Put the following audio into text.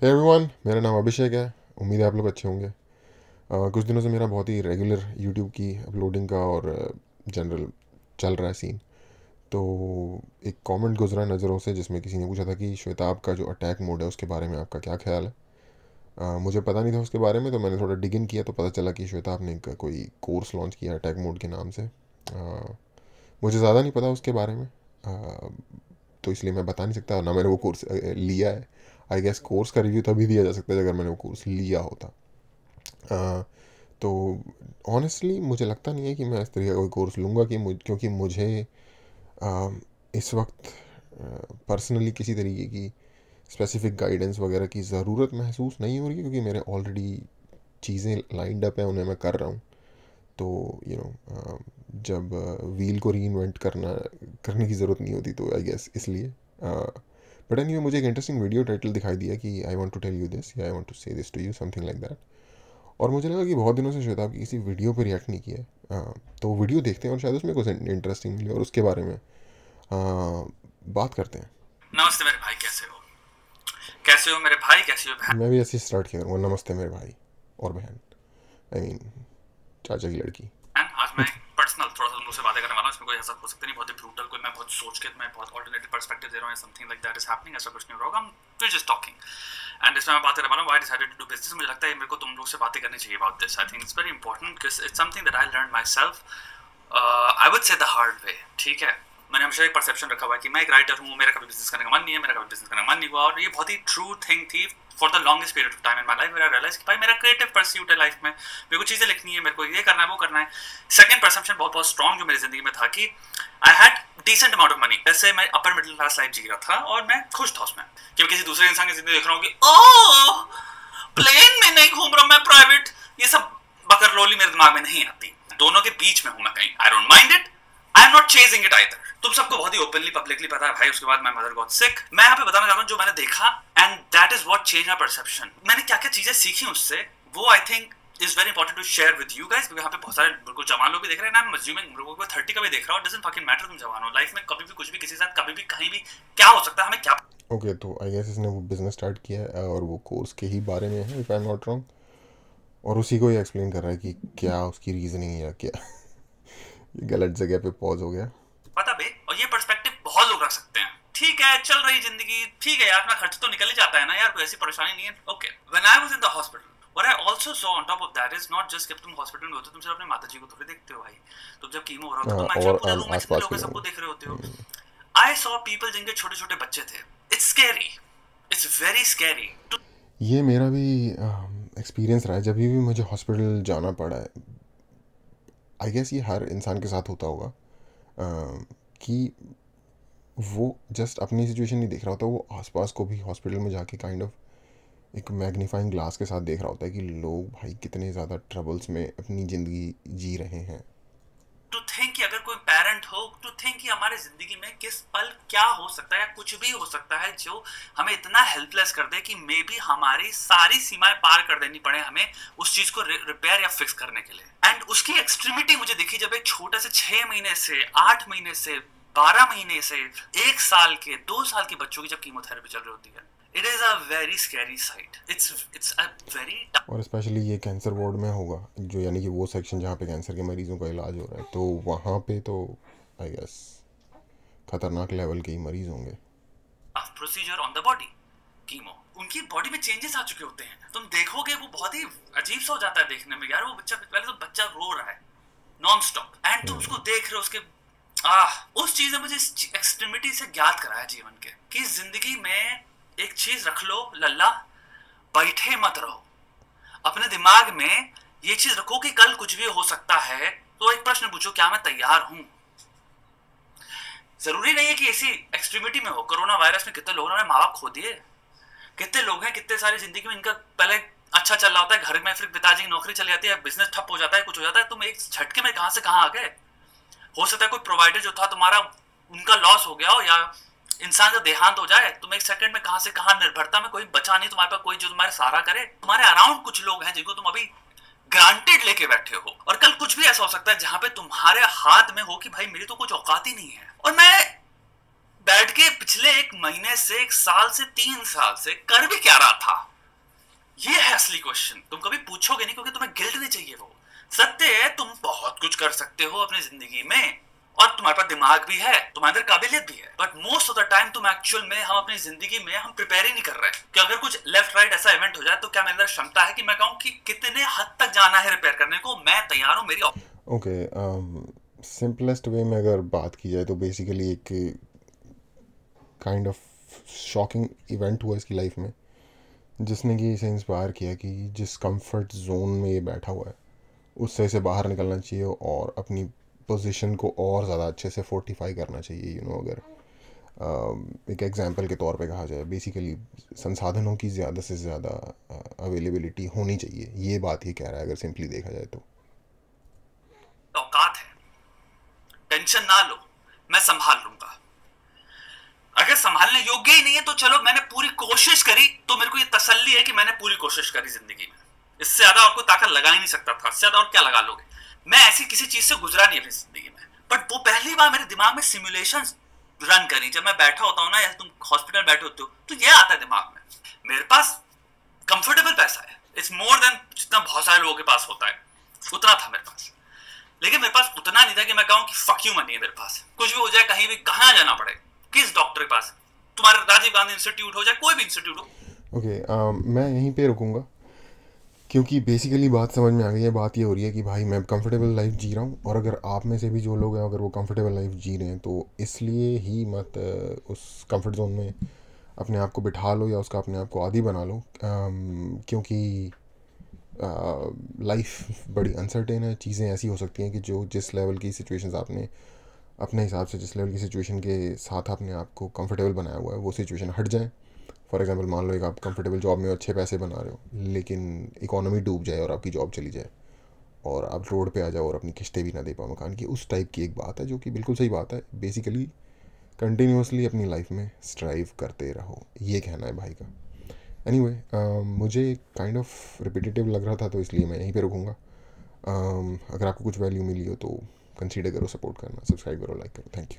Hey everyone, मेरा नाम अभिषेक है। उम्मीद है आप लोग अच्छे होंगे। कुछ दिनों से मेरा बहुत ही रेगुलर यूट्यूब की अपलोडिंग का और जनरल चल रहा है सीन। तो एक कमेंट गुजरा नज़रों से जिसमें किसी ने पूछा था कि श्वेताब का जो अटैक मोड है उसके बारे में आपका क्या ख्याल है। मुझे पता नहीं था उसके बारे में, तो मैंने थोड़ा डिग इन किया तो पता चला कि श्वेताब ने कोई कोर्स लॉन्च किया अटैक मोड के नाम से। मुझे ज़्यादा नहीं पता उसके बारे में, तो इसलिए मैं बता नहीं सकता, ना मैंने वो कोर्स लिया है। आई गेस कोर्स का रिव्यू तभी दिया जा सकता है अगर मैंने वो कोर्स लिया होता। अ, तो ऑनेस्टली मुझे लगता नहीं है कि मैं इस तरह का कोई कोर्स लूँगा क्योंकि मुझे अ, इस वक्त पर्सनली किसी तरीके की स्पेसिफिक गाइडेंस वगैरह की ज़रूरत महसूस नहीं हो रही है, क्योंकि मेरे ऑलरेडी चीज़ें लाइंड अप हैं, उन्हें मैं कर रहा हूँ। तो जब व्हील को री इन्वेंट करने की ज़रूरत नहीं होती, तो आई गेस इसलिए। बट एनीवे, मुझे एक इंटरेस्टिंग वीडियो टाइटल दिखाई दिया कि I want to tell you this या I want to say this to you, something like that. और मुझे लगा कि बहुत दिनों से श्वेताब की किसी वीडियो पर रिएक्ट नहीं किया है। तो वीडियो देखते हैं और शायद उसमें कुछ इंटरेस्टिंग मिले और उसके बारे में बात करते हैं। नमस्ते मेरे भाई, कैसे हो? कैसे हो मेरे भाई, कैसे हो बहन? मैं भी ऐसे स्टार्ट किया करूँगा, नमस्ते मेरे भाई और बहन, आई मीन चाचा की लड़की। आज मैं पर्सनल थोड़ा सा तुम लोग से बातें करने वाला हूँ। इसमें कोई ऐसा हो सकता नहीं बहुत ही ब्रूटल, कोई मैं बहुत सोच के मैं बहुत ऑल्टरनेटिव पर्सपेक्टिव दे रहा हूँ, something like that is happening, ऐसा कुछ नहीं होगा। वी जस्ट टॉकिंग एंड इसमें मैं बात करने वाला हूँ why decided to do business. मुझे लगता है मेरे को तुम लोग से बातें करनी चाहिए about this. I think it's very important because it's something that I learn my self, I would say the hard way. ठीक है, मैंने हमेशा एक परसेप्शन रखा हुआ है कि मैं एक राइटर हूँ, मेरा कभी बिजनेस करने का मन नहीं है, मेरा कभी बिजनेस करने का मन नहीं हुआ। और ये बहुत ही ट्रू थिंग थी for the longest period of time in my life, मेरा रियलाइज कि भाई मेरा क्रिएटिव परस्यूट है लाइफ में, मेरे को चीज़ें लिखनी है, मेरे को ये करना है, वो करना है। सेकंड परसेप्शन बहुत बहुत स्ट्रॉन्ग जो मेरी जिंदगी में था कि I had decent amount of money. जैसे मैं अपर मिडिल क्लास लाइफ जी रहा था और मैं खुश था उसमें, कि मैं किसी दूसरे इंसान की जिंदगी देख रहा हूँ कि ओह प्लेन में नहीं घूम रहा मैं, प्राइवेट, ये सब बकरलोली मेरे दिमाग में नहीं आती। दोनों के बीच में हूं मैं कहीं। I don't mind it, I am not chasing it either. तुम सबको बहुत ही ओपनली पब्लिकली पता है भाई। उसके बाद मैं मदर गॉट सिक। मैं यहाँ पे बताना चाहता हूँ जो मैंने देखा and that is what change my perception. मैंने क्या क्या चीजें सीखी उससे, वो I think is very important to share with you guys. यहाँ पे बहुत सारे बिल्कुल जवान लोग भी देख रहे हैं, आई एम अज्यूमिंग लोगों को 30 का भी देख रहा हूँ। डजंट फकिंग मैटर तुम जवान हो, लाइफ में कभी भी कुछ भी किसी के साथ कभी भी कहीं भी क्या हो सकता है, हमें क्या। ओके, तो आई गेस इसने वो बिजनेस स्टार्ट किया है और वो कोर्स के ही बारे में है, if I am not wrong. और उसी को ही एक्सप्लेन कर रहा है कि क्या उसकी रीजनिंग है या क्या। गलत जगह पे पॉज हो गया। पता बे, और ये पर्सपेक्टिव बहुत लोग रख सकते हैं। ठीक है, चल रही जिंदगी, ठीक है यार, अपना खर्च तो निकल ही जाता है ना यार, कोई ऐसी परेशानी नहीं है। Okay, when I was in the hospital, what I also saw on top of that is not just कि तुम हॉस्पिटल में होते हो, तुम सिर्फ अपने माताजी को थोड़ी देखते हो भाई। तुम जब कीमो हो रहा होता है तुम एक्चुअली और पूरे रूम में जितने आसपास लोग के हैं सबको लोग। देख रहे होते हो। आई सॉ पीपल जिनके छोटे छोटे बच्चे थे। It's scary, it's very scary. ये मेरा भी एक्सपीरियंस रहा है, जब भी मुझे हॉस्पिटल जाना पड़ा है। आई गेस ये हर इंसान के साथ होता होगा, कि वो जस्ट अपनी सिचुएशन नहीं देख रहा होता, वो आसपास को भी हॉस्पिटल में जाके काइंड ऑफ एक मैग्नीफाइंग ग्लास के साथ देख रहा होता है कि लोग भाई कितने ज़्यादा ट्रबल्स में अपनी ज़िंदगी जी रहे हैं। टू थिंक कि अगर कोई पेरेंट हो, टू थिंक कि हमारे जिंदगी में किस पल क्या हो सकता है या कुछ भी हो सकता है जो हमें इतना हेल्पलेस कर दे कि मे बी हमारी सारी सीमाएं पार कर देनी पड़े हमें उस चीज को रिपेयर या फिक्स करने के लिए। एंड उसकी एक्सट्रीमिटी मुझे दिखी जब एक छोटे से 6 महीने से 8 महीने से 12 महीने से 1 साल के 2 साल के बच्चों की जब कीमोथेरेपी चल रही होती है। It is a very scary site. It's a very. और स्पेशली ये कैंसर वार्ड में होगा, जो यानी कि वो सेक्शन जहाँ पे कैंसर के मरीज़ों का इलाज हो रहा है, तो वहाँ पे तो आई गेस खतरनाक लेवल के ही मरीज़ होंगे। Procedure on the body, chemo, उनकी बॉडी में चेंजेस आ चुके होते हैं। तुम देखोगे वो बहुत ही अजीब सा हो जाता है देखने में यार। वो बच्चा पहले तो बच्चा रो रहा है नॉन स्टॉप एंड तुम उसको देख रहे हो, उसके उस चीज ने मुझे एक्सट्रीमिटी से ज्ञात कराया जीवन के कि जिंदगी में एक चीज रख लो लल्ला, बैठे मत रहो। अपने दिमाग में ये चीज रखो कि कल कुछ भी हो सकता है। तो एक प्रश्न पूछो, क्या मैं तैयार हूं? जरूरी नहीं है कि ऐसी एक्सट्रीमिटी में हो। कोरोना वायरस में कितने लोगों ने माँ बाप खो दिए, कितने लोग हैं, कितने सारी जिंदगी में इनका पहले अच्छा चल रहा होता है घर में, फिर पिताजी की नौकरी चली जाती है, बिजनेस ठप हो जाता है, कुछ हो जाता है, तुम एक झटके में कहां से कहां आ गए। हो सकता है कोई प्रोवाइडर जो था तुम्हारा, उनका लॉस हो गया हो, या इंसान का देहांत हो जाए। तुम एक सेकंड में कहां से कहां, निर्भरता में कोई बचा नहीं तुम्हारे पास, कोई जो तुम्हारे सहारा करे। तुम्हारे अराउंड कुछ लोग हैं जिनको तुम अभी ग्रांटेड लेके बैठे हो, और कल कुछ भी ऐसा हो सकता है जहां पे तुम्हारे हाथ में हो कि भाई मेरी तो कुछ औकात ही नहीं है। और मैं बैठ के पिछले 1 महीने से 1 साल से 3 साल से कर भी क्या रहा था, क्वेश्चन तुम कभी पूछोगे नहीं, क्योंकि तुम्हें गिल्ट नहीं चाहिए। वो सत्य है, तुम बहुत कुछ कर सकते हो अपनी जिंदगी में, और तुम्हारे पास दिमाग भी है, तुम्हारे अंदर काबिलियत भी है, but most of the time तुम एक्चुअल में, हम अपनी जिंदगी में हम प्रिपेयर ही नहीं कर रहे कि अगर कुछ लेफ्ट राइट ऐसा इवेंट हो जाए तो क्या मेरे अंदर क्षमता है कि मैं कहूँ कि कितने हद तक जाना है रिपेयर करने को, मैं तैयार हूँ। मेरी ओके, सिंपलेस्ट वे में अगर बात की जाए तो बेसिकली एक काइंड ऑफ शॉकिंग इवेंट हुआ इसकी लाइफ में, जिसने कि इसे इंस्पायर किया कि जिस कंफर्ट जोन में ये बैठा हुआ है उससे इसे बाहर निकलना चाहिए और अपनी पोजीशन को और ज़्यादा अच्छे से फोर्टिफाई करना चाहिए। अगर एक एग्जांपल के तौर पे कहा जाए, बेसिकली संसाधनों की ज़्यादा से ज़्यादा अवेलेबिलिटी होनी चाहिए, ये बात ही कह रहा है अगर सिंपली देखा जाए तो। औकात है, टेंशन ना लो, मैं संभाल लूंगा। अगर संभालने योग्य ही नहीं है तो चलो, मैंने पूरी कोशिश करी तो मेरे को ये तसल्ली है कि मैंने पूरी कोशिश करी जिंदगी में। इससे ज्यादा और कोई ताकत लगा ही नहीं सकता था, इससे ज्यादा और क्या लगा लोगे। मैं ऐसी किसी चीज से गुजरा नहीं अपनी जिंदगी में, बट वो पहली बार मेरे दिमाग में सिमुलेशंस रन करी। जब मैं बैठा होता हूँ ना, या तुम हॉस्पिटल बैठे होते हो, तो ये आता है दिमाग में, मेरे पास कंफर्टेबल पैसा है, इट्स मोर देन जितना बहुत सारे लोगों के पास होता है, उतना था मेरे पास। लेकिन मेरे पास उतना नहीं था कि मैं कहूँ कि फक यू मनी है मेरे पास, कुछ भी हो जाए, कहीं भी, कहाँ जाना पड़े, किस डॉक्टर के पास, तुम्हारे राजीव गांधी इंस्टीट्यूट हो जाए, कोई भी इंस्टीट्यूट हो। ओके, मैं यहीं पे रुकूंगा क्योंकि बेसिकली बात समझ में आ गई है। बात ये हो रही है कि भाई मैं कंफर्टेबल लाइफ जी रहा हूँ, और अगर आप में से भी जो लोग हैं अगर वो कंफर्टेबल लाइफ जी रहे हैं तो इसलिए ही मत उस कंफर्ट जोन में अपने आप को बिठा लो या उसका अपने आप को आदी बना लो, क्योंकि लाइफ बड़ी अनसर्टेन है। चीज़ें ऐसी हो सकती हैं कि जो जिस लेवल की सिचुएशंस आपने अपने हिसाब से, जिस लेवल की सिचुएशन के साथ अपने आप को कंफर्टेबल बनाया हुआ है, वो सिचुएशन हट जाए। फॉर एग्जांपल, मान लो एक आप कंफर्टेबल जॉब में अच्छे पैसे बना रहे हो, लेकिन इकोनॉमी डूब जाए और आपकी जॉब चली जाए और आप रोड पे आ जाओ और अपनी किस्तें भी ना दे पाओ मकान की। उस टाइप की एक बात है जो कि बिल्कुल सही बात है। बेसिकली कंटिन्यूसली अपनी लाइफ में स्ट्राइव करते रहो, ये कहना है भाई का। एनीवे, मुझे काइंड ऑफ रिपीटेटिव लग रहा था तो इसलिए मैं यहीं पे रुकूंगा। अगर आपको कुछ वैल्यू मिली हो तो कंसीडर करो सपोर्ट करना, सब्सक्राइब करो, लाइक करो। Thank you.